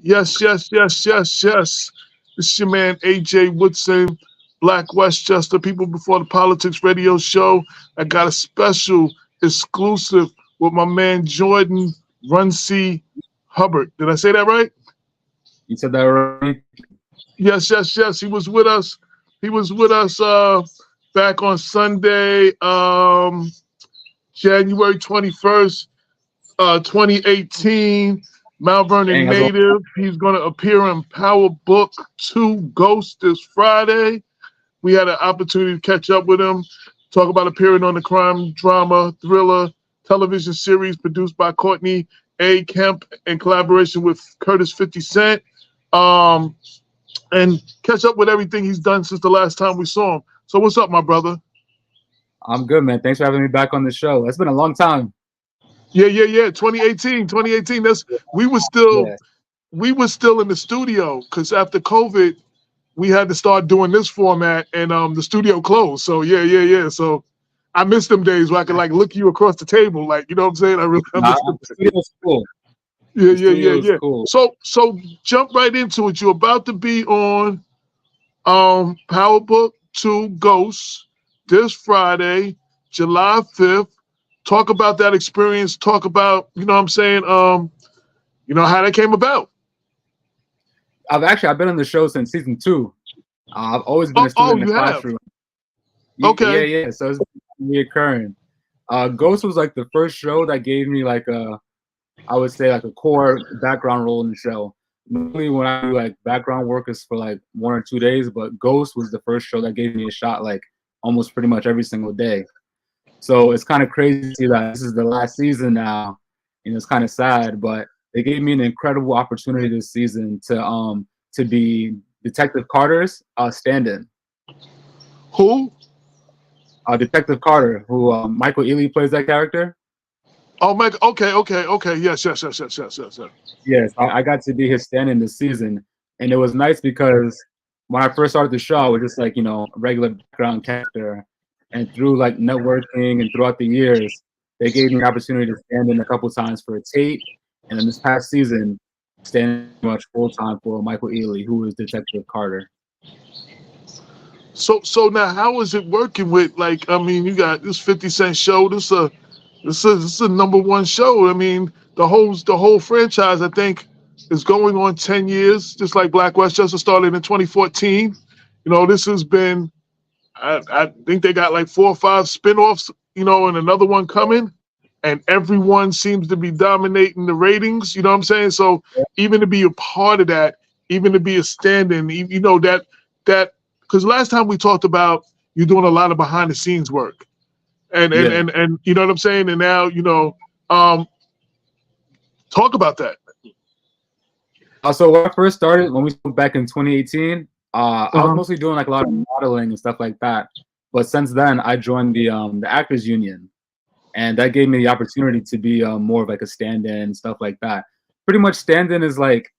Yes, yes, yes, yes, yes. This is your man AJ Woodson, Black Westchester, People Before the Politics radio show. I got a special exclusive with my man Jordan Runcie-Hubbard. Did I say that right? You said that right. Yes, yes, yes. He was with us. He was with us back on Sunday, January 21st, 2018. Mount Vernon Dang, that's a native. He's going to appear in Power Book 2 Ghost this Friday. We had an opportunity to catch up with him, talk about appearing on the crime drama thriller television series produced by Courtney A. Kemp in collaboration with Curtis 50 Cent. Um, and catch up with everything he's done since the last time we saw him. So what's up, my brother? I'm good, man. Thanks for having me back on the show. It's been a long time. Yeah, yeah, yeah. 2018. That's we were still Yeah. we were still in the studio because after COVID, we had to start doing this format, and the studio closed. So yeah. So I miss them days where I could like look you across the table, like you know what I'm saying. I Nah, miss them. the studio's cool. Yeah, The yeah, yeah, studio's yeah. cool. So jump right into it. You're about to be on Power Book 2 Ghosts this Friday, July 5th. Talk about that experience. Talk about, you know what I'm saying, how that came about. I've been on the show since season 2. I've always been Oh, a student in the you have. classroom. Okay. Yeah. So it's been reoccurring. Ghost was like the first show that gave me like I would say like a core background role in the show. Normally when I do like background work is for like 1 or 2 days, but Ghost was the first show that gave me a shot like almost pretty much every single day. So it's kind of crazy to see that this is the last season now. It's kind of sad, but they gave me an incredible opportunity this season to be Detective Carter's stand-in. Who? Detective Carter, who Michael Ealy plays that character. Oh, Mike. Okay. Yes. Yes, I got to be his stand-in this season, and it was nice because when I first started the show, I was just like a regular background character, and through like networking and throughout the years, they gave me the opportunity to stand in a couple times for a tape, and then this past season, stand pretty much full time for Michael Ealy, who is Detective Carter. So now, how is it working with like? I mean, you got this 50 Cent show. This is a number one show. I mean, the whole franchise, I think, is going on 10 years, just like Black Westchester started in 2014. This has been, I think they got like 4 or 5 spinoffs, and another one coming, and everyone seems to be dominating the ratings. You know what I'm saying? So even to be a part of that, even to be a stand-in, that because last time we talked about you doing a lot of behind the scenes work. And you know what I'm saying? And now, talk about that. So when I first started, when we spoke back in 2018, I was Uh-huh. mostly doing like a lot of modeling and stuff like that. But since then, I joined the Actors Union, and that gave me the opportunity to be more of like a stand-in and stuff like that. Pretty much, stand-in is like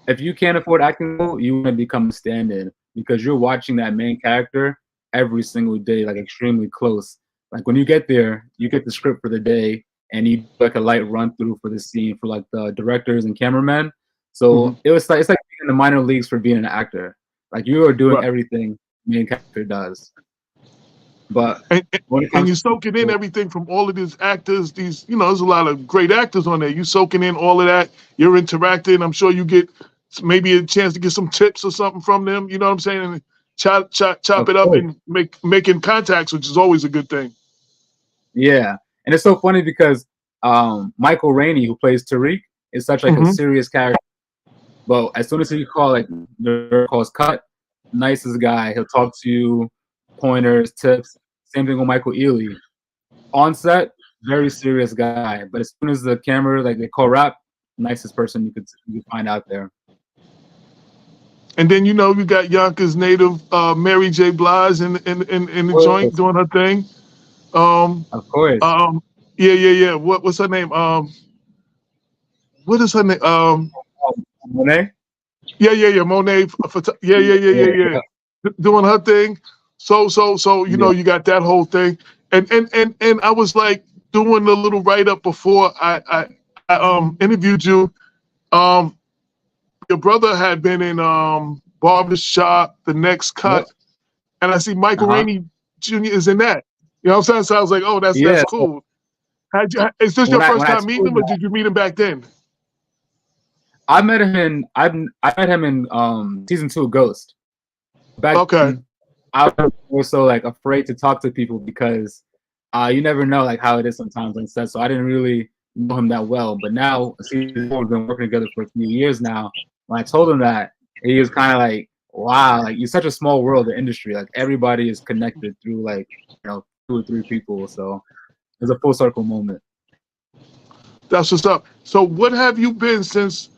if you can't afford acting role, you want to become a stand-in because you're watching that main character every single day, like extremely close. Like when you get there, you get the script for the day, and you do like a light run through for the scene for like the directors and cameramen. So it's like being in the minor leagues for being an actor. Like you are doing Right. everything the main character does. But And, when it and comes you soaking in everything from all of these actors. There's a lot of great actors on there. You soaking in all of that. You're interacting. I'm sure you get maybe a chance to get some tips or something from them. You know what I'm saying? And chop of it up course, and making contacts, which is always a good thing. yeah, and it's so funny because Michael Rainey, who plays Tariq, is such like a Hmm. serious character. But as soon as you call like the calls cut, nicest guy. He'll talk to you, pointers, tips. Same thing with Michael Ealy. On set, very serious guy. But as soon as the camera like they call rap, nicest person you could find out there. And then you got Yonkers native Mary J. Blige in the joint Of doing her thing. Um, course. yeah. What's her name? What is her name? Monet? Yeah. Monet. Yeah. Yeah. Doing her thing. So Yeah. you got that whole thing. And I was like doing a little write up before I interviewed you. Um, your brother had been in Barbershop, The Next Cut, Yep. and I see Michael Uh-huh. Rainey Jr. is in that. You know what I'm saying? So I was like, oh, that's Yeah. So cool. Is this your first when I time meeting told him, him or did you meet him back then? I met him in I met him in season 2 of Ghost. Back Okay. then, I was also like afraid to talk to people because you never know like how it is sometimes on set. So I didn't really know him that well. But now, we've been working together for a few years now. When I told him that, he was kind of like, "Wow, like you're such a small world, the industry. Like everybody is connected through like 2 or 3 people." So it's a full circle moment. That's what's up. So what have you been since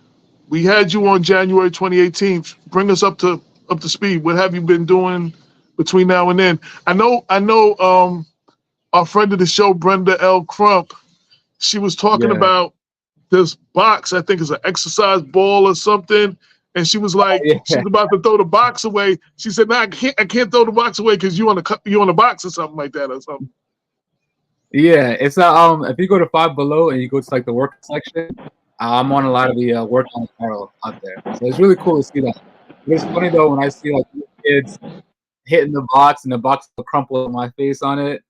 we had you on January 2018? Bring us up to speed. What have you been doing between now and then? I know our friend of the show, Brenda L. Crump, she was talking Yeah. about this box, I think it's an exercise ball or something. And she was like, Yeah. she's about to throw the box away. She said, "No, I can't throw the box away because you on the box or something like that or something." Yeah, it's if you go to Five Below and you go to like the work section, I'm on a lot of the workout apparel out there. So it's really cool to see that. It's funny though when I see like kids hitting the box and the box will crumple with my face on it.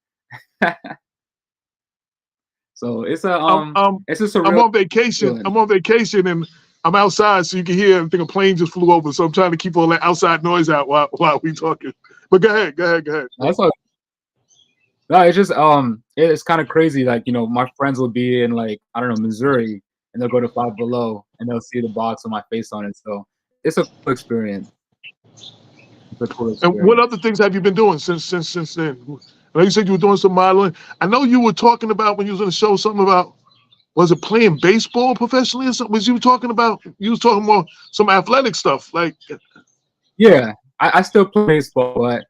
So it's I'm it's a I'm surreal on vacation. feeling. I'm on vacation and I'm outside, so you can hear. I think a plane just flew over, so I'm trying to keep all that outside noise out while we talking. But go ahead. That's all. No, it's just it's kind of crazy. Like my friends will be in like I don't know Missouri, and they'll go to Five Below and they'll see the box with my face on it. So it's a cool experience. It's a cool And what other experience. things have you been doing since then? I know you said you were doing some modeling. I know you were talking about when you was on the show something about, was it playing baseball professionally or something? Was you talking about, you was talking about some athletic stuff like? Yeah, I still play baseball, but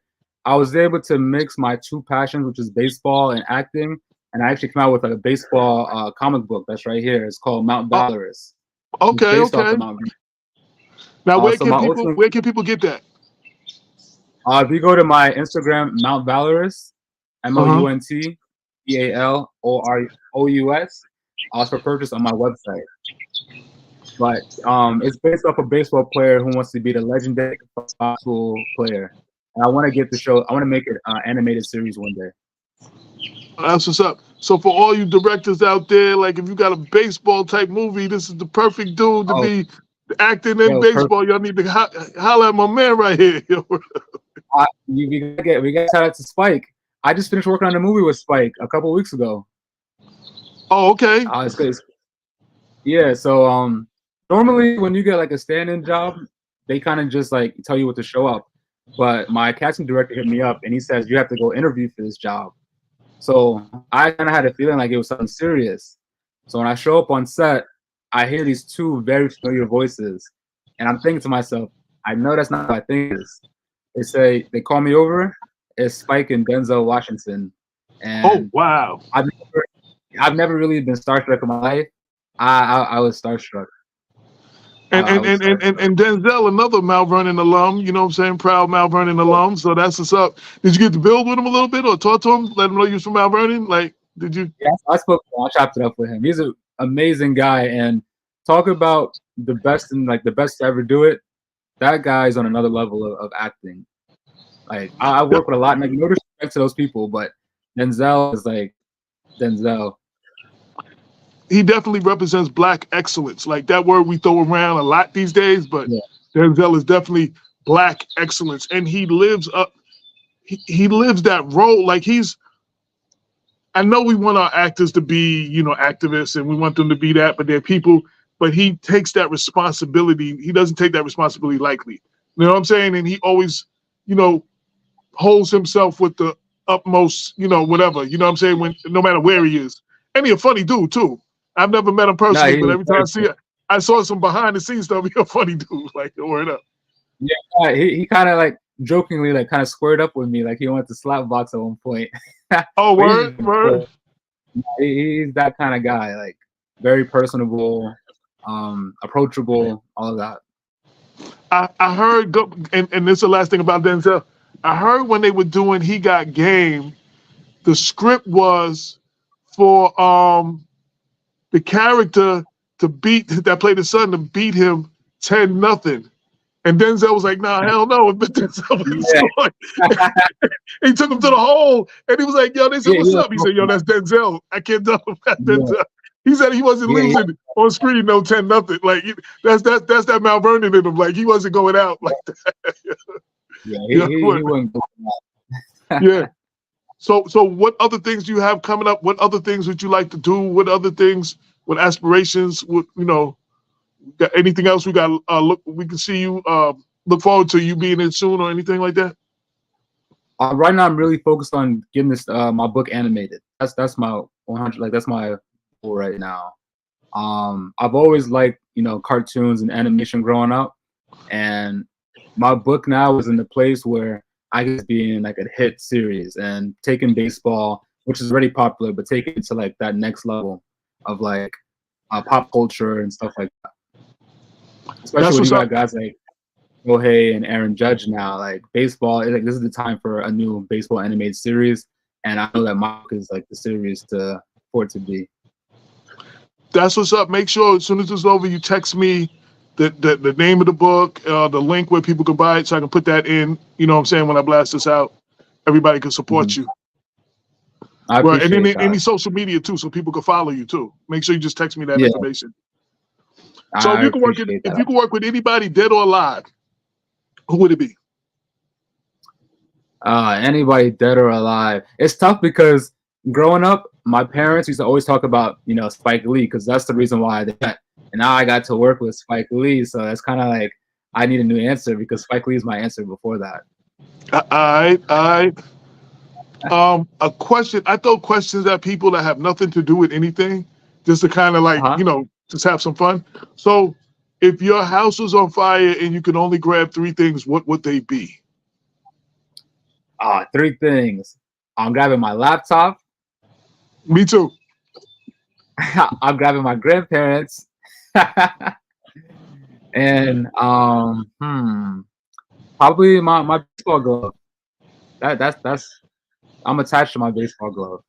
I was able to mix my 2 passions, which is baseball and acting. And I actually came out with like a baseball comic book that's right here. It's called Mount Oh, Valorous. It's okay, based off okay. the Mount. Now So my ultimate, where can people get that? if you go to my Instagram, Mount Valorous, Uh-huh. MountValorous, it's for purchase on my website. But it's based off a baseball player who wants to be the legendary high school player. And I want to get the show. I want to make it animated series one day. That's what's up. So for all you directors out there, like if you got a baseball type movie, this is the perfect dude to Oh, be acting in yo, perfect. baseball. Y'all need to holler at my man right here. We got shout out to Spike. I just finished working on a movie with Spike a couple weeks ago. Oh, okay. It's good. Yeah. So normally when you get like a stand-in job, they kind of just like tell you what to show up. But my casting director hit me up and he says you have to go interview for this job. So I kind of had a feeling like it was something serious. So when I show up on set, I hear these 2 very familiar voices, and I'm thinking to myself, I know that's not what I think it is. They call me over. It's Spike and Denzel Washington, Oh, and wow. I've never really been starstruck in my life. I was starstruck. I was starstruck. And Denzel, another Mount Vernon alum, you know what I'm saying? Proud Mount Vernon alum. So that's what's up. Did you get to build with him a little bit or talk to him? Let him know you was from Mount Vernon? Like, did you? Yeah, I spoke. I chopped it up with him. He's an amazing guy, and talk about the best and like the best to ever do it. That guy's on another level of acting. Like I Yep. work with a lot, and like no disrespect to those people, but Denzel is like Denzel. He definitely represents black excellence. Like that word we throw around a lot these days, but Yeah, Denzel is definitely black excellence. And he lives up, he lives that role. Like I know we want our actors to be, activists and we want them to be that, but they're people, but he takes that responsibility. He doesn't take that responsibility lightly. You know what I'm saying? And he always, you know, holds himself with the utmost, whatever. You know what I'm saying? No matter where he is. And he's a funny dude too. I've never met him no, personally, he but was every time very funny. I saw some behind the scenes stuff, he's a funny dude. Like, word up. Yeah, he kind of like jokingly like kind of squared up with me, like he wanted to slap box at one point. Oh, But he's word. he's that kind of guy, like very personable, approachable, all of that. I heard, and this is the last thing about Denzel. I heard when they were doing He Got Game, the script was for the character that played his son to beat him 10-0. And Denzel was like, nah, hell no. But Denzel was scoring. He took him to the hole, and he was like, yo, they said, what's up? He said, yo, that's Denzel. I can't tell him that's Denzel. He said he wasn't losing on screen, no 10-0. Like, that's that Mount Vernon in him. Like, he wasn't going out like that. He wasn't going out. Yeah. So what other things do you have coming up? What other things would you like to do? What other things, what aspirations, what, got anything else we got, we can see you, look forward to you being in soon or anything like that? Right now, I'm really focused on getting this, my book animated. That's my 100, like, that's my goal right now. I've always liked, cartoons and animation growing up, and my book now is in the place where I could be in like a hit series and taking baseball, which is already popular, but taking it to like that next level of like pop culture and stuff like that. Especially when you got guys like Shohei and Aaron Judge now, like baseball, like this is the time for a new baseball animated series, and I know that my book is like the series for it to be. That's what's up. Make sure as soon as it's over, you text me the name of the book, the link where people can buy it, so I can put that in. You know what I'm saying? When I blast this out, everybody can support you. I appreciate and then that. any social media too, so people can follow you too. Make sure you just text me that information. So if you can work with anybody, dead or alive, who would it be? Anybody dead or alive. It's tough because growing up, my parents used to always talk about Spike Lee, because that's the reason why they met. And now I got to work with Spike Lee, so that's kind of like I need a new answer because Spike Lee is my answer before that. A question. I throw questions at people that have nothing to do with anything, just to kind of like just have some fun. So, if your house was on fire and you could only grab 3 things, what would they be? 3 things. I'm grabbing my laptop. Me too. I'm grabbing my grandparents. And probably my baseball glove. That's I'm attached to my baseball glove.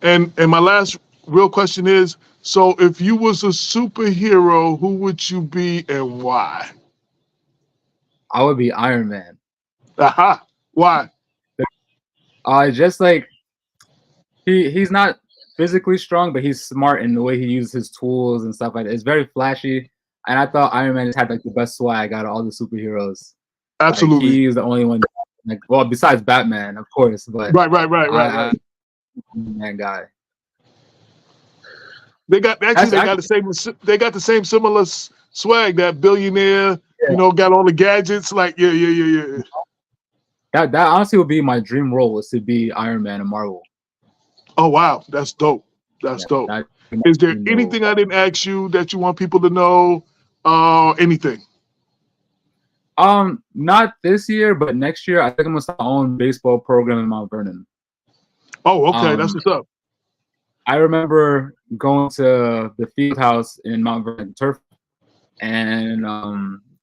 And my last real question is, so if you was a superhero, who would you be and why? I would be Iron Man. Aha. Why? Just like he's not physically strong, but he's smart in the way he uses his tools and stuff like that. It's very flashy, and I thought Iron Man just had like the best swag out of all the superheroes. Absolutely. Like, he's the only one, like, well, besides Batman, of course, but right. Man guy. They got the same similar swag. That billionaire, got all the gadgets. Like, yeah. That honestly would be my dream role, is to be Iron Man in Marvel. Oh wow, that's dope. That's dope. Is there anything I didn't ask you that you want people to know? Anything? Not this year, but next year. I think I'm gonna start my own baseball program in Mount Vernon. Oh, okay, that's what's up. I remember going to the field house in Mount Vernon Turf, and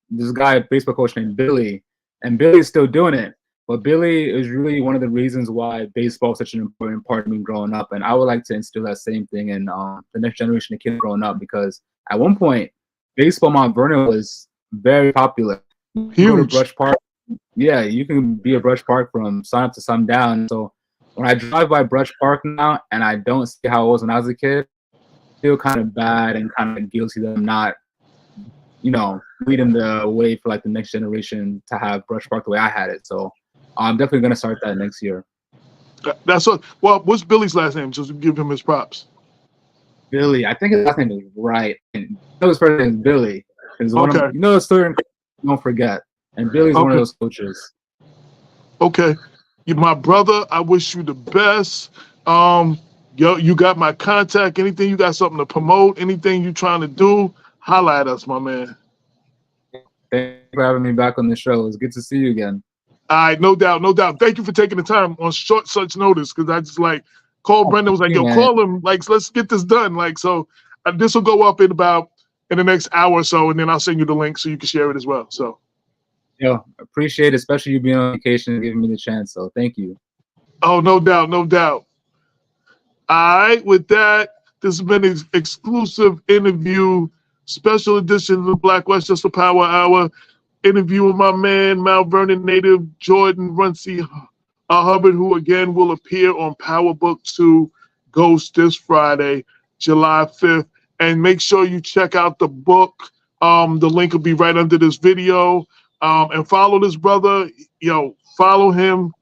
this guy, a baseball coach named Billy, and Billy's still doing it. But Billy is really one of the reasons why baseball is such an important part of me growing up, and I would like to instill that same thing in the next generation of kids growing up, because at one point, baseball Mount Vernon was very popular. You go to Brush Park. Yeah, you can be at Brush Park from sun up to sundown. So when I drive by Brush Park now and I don't see how it was when I was a kid, I feel kind of bad and kind of guilty that I'm not, leading the way for like the next generation to have Brush Park the way I had it. So I'm definitely going to start that next year. That's what. Well, what's Billy's last name? Just to give him his props. Billy. I think his last name is Wright. And his first name is Billy. Okay. The story you don't forget. And Billy's one of those coaches. Okay. My brother, I wish you the best. You got my contact. Anything you got something to promote, anything you trying to do, holla at us, my man. Thanks for having me back on the show. It's good to see you again. All right, no doubt. Thank you for taking the time on such notice, because I just called Brendan, was like, yo, call him, let's get this done. So this will go up in the next hour or so, and then I'll send you the link so you can share it as well. So, appreciate it, especially you being on vacation and giving me the chance. So thank you. Oh, no doubt. All right, with that, this has been an exclusive interview special edition of the Black Westchester Power Hour. Interview with my man, Mount Vernon native Jordan Runcie-Hubbard, who again will appear on Power Book 2 Ghost this Friday, July 5th. And make sure you check out the book. The link will be right under this video. And follow this brother. Follow him.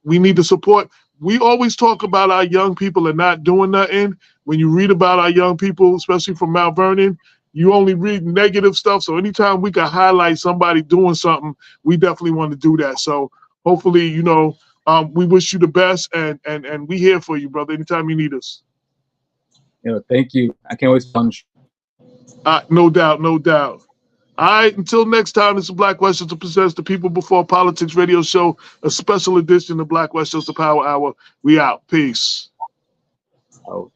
We need the support. We always talk about our young people and not doing nothing. When you read about our young people, especially from Mount Vernon, you only read negative stuff. So anytime we can highlight somebody doing something, we definitely want to do that. So hopefully, we wish you the best, and we here for you, brother, anytime you need us. Thank you. I can't wait to come. No doubt, no doubt. All right, until next time, this is Black Westchester presents the People Before Politics radio show, a special edition of Black Westchester Power Hour. We out. Peace. Oh.